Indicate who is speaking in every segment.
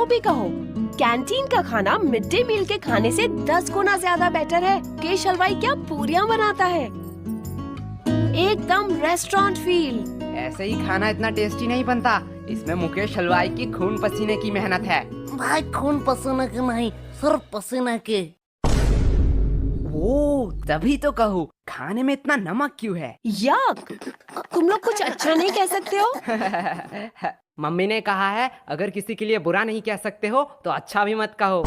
Speaker 1: भी कहो, कैंटीन का खाना मिड डे मील के खाने से 10 गुना ज्यादा बेटर है। केश हलवाई क्या पूरियां बनाता है, एकदम रेस्टोरेंट फील।
Speaker 2: ऐसे ही खाना इतना टेस्टी नहीं बनता, इसमें मुकेश हलवाई की खून पसीने की मेहनत है।
Speaker 3: भाई खून पसीने के नहीं, सिर्फ पसीने के।
Speaker 2: ओ, तभी तो कहूँ खाने में इतना नमक क्यों है।
Speaker 1: यक, तुम लोग कुछ अच्छा नहीं कह सकते हो?
Speaker 2: मम्मी ने कहा है अगर किसी के लिए बुरा नहीं कह सकते हो तो अच्छा भी मत कहो।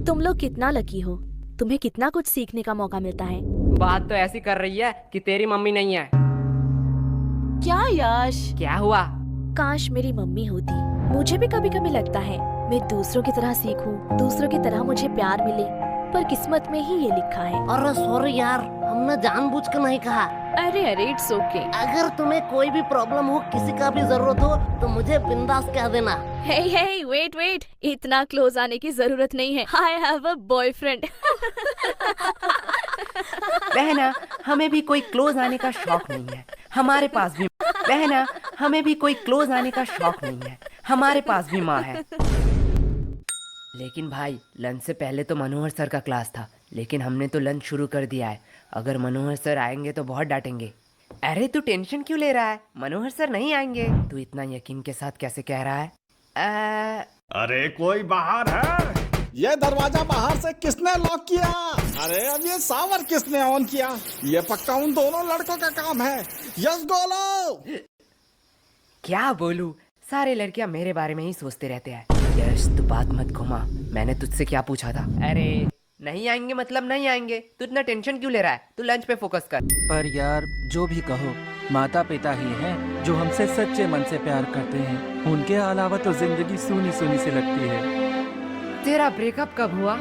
Speaker 4: तुम लोग कितना लकी हो, तुम्हें कितना कुछ सीखने का मौका मिलता है।
Speaker 2: बात तो ऐसी कर रही है कि तेरी मम्मी नहीं है।
Speaker 1: क्या यश?
Speaker 2: क्या हुआ?
Speaker 4: काश मेरी मम्मी होती। मुझे भी कभी कभी लगता है मैं दूसरों की तरह सीखूं, दूसरों की तरह मुझे प्यार मिले, पर किस्मत में ही ये लिखा है।
Speaker 3: अरे सॉरी यार, हमने जानबूझ कर नहीं कहा।
Speaker 4: अरे अरे इट्स ओके।
Speaker 3: अगर तुम्हें कोई भी प्रॉब्लम हो, किसी का भी जरूरत हो तो मुझे बिंदास कह देना।
Speaker 4: हे हे वेट वेट, इतना क्लोज आने की जरूरत नहीं है। I have a boyfriend.
Speaker 2: बहना, हमें भी कोई क्लोज आने का शौक नहीं है, हमारे पास भी। बहना, हमें भी कोई क्लोज आने का शौक नहीं है, हमारे पास भी माँ है। लेकिन भाई, लंच से पहले तो मनोहर सर का क्लास था, लेकिन हमने तो लंच शुरू कर दिया है। अगर मनोहर सर आएंगे तो बहुत डांटेंगे। अरे तू टेंशन क्यों ले रहा है, मनोहर सर नहीं आएंगे। तू इतना यकीन के साथ कैसे कह रहा है?
Speaker 5: अरे कोई बाहर है? ये दरवाजा बाहर से किसने लॉक किया? अरे अब ये सावर किसने ऑन किया? ये पक्का उन दोनों लड़कों का काम है। यस गोलो।
Speaker 2: क्या बोलूं, सारे लड़कियां मेरे बारे में ही सोचते रहते हैं। यश तू बात मत घुमा, मैंने तुझसे क्या पूछा था? अरे नहीं आएंगे मतलब नहीं आएंगे, तू इतना टेंशन क्यों ले रहा है? तू लंच पे फोकस कर।
Speaker 6: पर यार जो भी कहो, माता पिता ही हैं जो हमसे सच्चे मन से प्यार करते हैं। उनके अलावा तो जिंदगी सूनी सूनी सी लगती है।
Speaker 2: तेरा ब्रेकअप कब हुआ?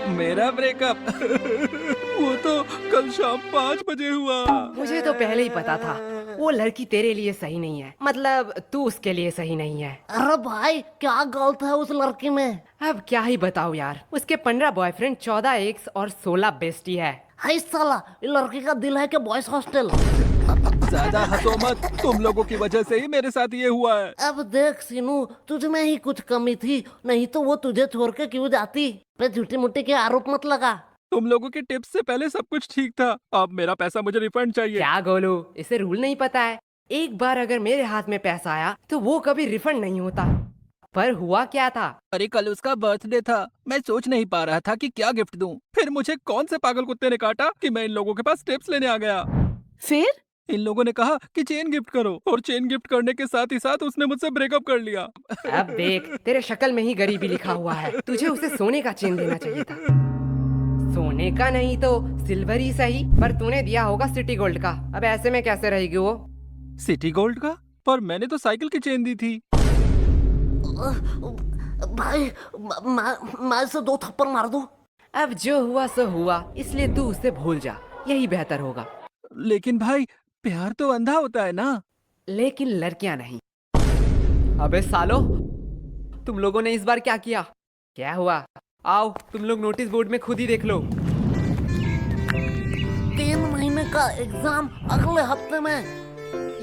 Speaker 6: मेरा ब्रेकअप वो तो कल शाम 5 बजे हुआ।
Speaker 2: मुझे तो पहले ही पता था वो लड़की तेरे लिए सही नहीं है, मतलब तू उसके लिए सही नहीं है।
Speaker 3: अरे भाई क्या गलत है उस लड़की में?
Speaker 2: अब क्या ही बताओ यार, उसके 15 बॉयफ्रेंड, 14 एक्स और 16 बेस्टी है।
Speaker 3: हाय साला, ये लड़की का दिल है कि बॉयज हॉस्टल।
Speaker 6: ज्यादा हंसो मत, तुम लोगों की वजह से ही मेरे साथ ये हुआ है।
Speaker 3: अब देख सीनू, तुझ में ही कुछ कमी थी, नहीं तो वो तुझे छोड़ के क्यों जाती? पे झूठी मुट्ठी के आरोप मत लगा।
Speaker 6: तुम लोगों के टिप्स से पहले सब कुछ ठीक था, अब मेरा पैसा मुझे रिफंड चाहिए।
Speaker 2: क्या गोलू, इसे रूल नहीं पता है? एक बार अगर मेरे हाथ में पैसा आया तो वो कभी रिफंड नहीं होता। पर हुआ क्या था?
Speaker 6: अरे कल उसका बर्थडे था, मैं सोच नहीं पा रहा था कि क्या गिफ्ट दूं। फिर मुझे कौन से पागल कुत्ते ने काटा कि मैं इन लोगों के पास टिप्स लेने आ गया।
Speaker 1: फिर
Speaker 6: इन लोगों ने कहा कि चेन गिफ्ट करो, और चेन गिफ्ट करने के साथ ही साथ उसने मुझसे ब्रेकअप कर लिया।
Speaker 2: अब देख, तेरे शक्ल में ही गरीबी लिखा हुआ है। तुझे उसे सोने का चेन देना चाहिए था। सोने का नहीं तो सिल्वर ही सही, पर तूने दिया होगा सिटी गोल्ड का। अब ऐसे में कैसे रहेगी वो?
Speaker 6: सिटी गोल्ड का? पर मैंने तो साइकिल की चेन दी थी।
Speaker 3: भाई मैं इसे 2 थप्पड़ मार दूं?
Speaker 2: अब जो हुआ सो हुआ, इसलिए तू उसे भूल जा, यही बेहतर होगा।
Speaker 6: लेकिन भाई प्यार तो अंधा होता है ना।
Speaker 2: लेकिन लड़कियां नहीं। अबे सालो, तुम लोगों ने इस बार क्या किया? क्या हुआ? आओ तुम लोग नोटिस बोर्ड में खुद ही देख लो।
Speaker 3: 3 महीने का एग्जाम अगले हफ्ते में।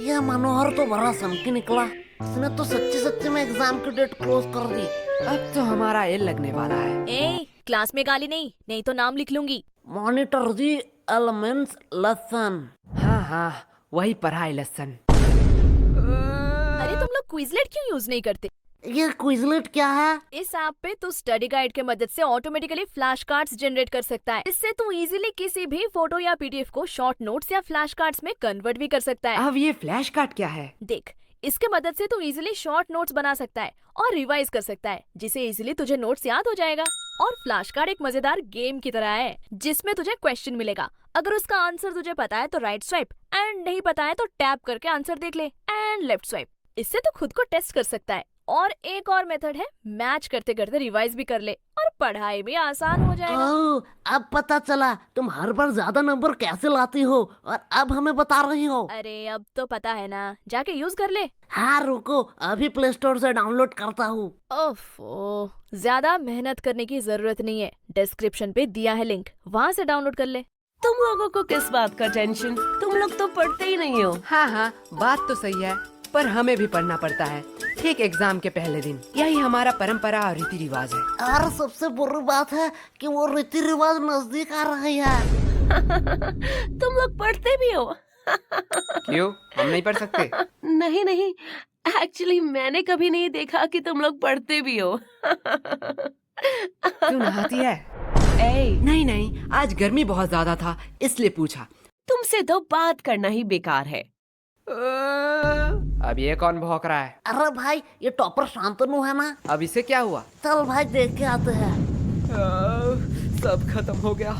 Speaker 3: यह मनोहर तो बड़ा सनकी निकला, इसने तो सच्ची सच्ची में एग्जाम की डेट क्लोज कर दी।
Speaker 2: अब तो हमारा एल लगने वाला है।
Speaker 4: ए, क्लास में गाली नहीं, नहीं तो नाम लिख लूंगी।
Speaker 3: Monitor the elements lesson.
Speaker 2: हाँ, वही पढ़ाई लेसन।
Speaker 4: अरे तुम लोग क्विजलेट क्यों यूज नहीं करते?
Speaker 3: ये क्विजलेट क्या है?
Speaker 4: इस ऐप पे तू स्टडी गाइड के मदद से ऑटोमेटिकली फ्लैश कार्ड्स जनरेट कर सकता है। इससे तू इजीली किसी भी फोटो या पीडीएफ को शॉर्ट नोट्स या फ्लैश कार्ड्स में कन्वर्ट भी कर सकता है।
Speaker 2: अब ये फ्लैश कार्ड क्या है?
Speaker 4: देख, इसके मदद से तू इजीली शॉर्ट नोट्स बना सकता है और रिवाइज कर सकता है, जिससे इजीली तुझे नोट्स याद हो जाएगा। और फ्लैश कार्ड एक मजेदार गेम की तरह है, जिसमें तुझे क्वेश्चन मिलेगा। अगर उसका आंसर तुझे पता है तो राइट स्वाइप, एंड नहीं पता है तो टैप करके आंसर देख ले, एंड लेफ्ट स्वाइप। इससे तू खुद को टेस्ट कर सकता है। और एक और मेथड है, मैच करते करते रिवाइज भी कर ले और पढ़ाई भी आसान हो जाएगा।
Speaker 3: ओह, अब पता चला तुम हर बार ज्यादा नंबर कैसे लाती हो, और अब हमें बता रही हो।
Speaker 4: अरे अब तो पता है ना, जाके यूज कर ले।
Speaker 3: हाँ रुको, अभी प्ले स्टोर से डाउनलोड करता हूँ।
Speaker 4: ओफो, ज्यादा मेहनत करने की जरूरत नहीं है, डिस्क्रिप्शन पे दिया है लिंक, वहाँ से डाउनलोड कर ले।
Speaker 1: तुम लोगों को किस बात का टेंशन? तुम लोग तो पढ़ते ही नहीं हो।
Speaker 2: हाँ, बात तो सही है। पर हमें भी पढ़ना पड़ता है, ठीक एग्जाम के पहले दिन। यही हमारा परंपरा और रीति रिवाज है।
Speaker 3: और सबसे बुरी बात है कि वो रीति रिवाज नजदीक आ रही है।
Speaker 1: तुम लोग पढ़ते भी हो?
Speaker 2: क्यों, हम नहीं पढ़ सकते?
Speaker 1: नहीं नहीं, एक्चुअली मैंने कभी नहीं देखा कि तुम लोग पढ़ते भी हो।
Speaker 2: क्यों नहाती है?
Speaker 1: ए,
Speaker 2: नहीं नहीं, आज गर्मी बहुत ज्यादा था इसलिए पूछा।
Speaker 1: तुमसे तो बात करना ही बेकार है।
Speaker 2: अब ये कौन भौंक रहा है?
Speaker 3: अरे भाई, ये टॉपर शांतनु है ना?
Speaker 2: अब इसे क्या हुआ?
Speaker 3: चल भाई देख के आते हैं।
Speaker 2: सब खत्म हो गया।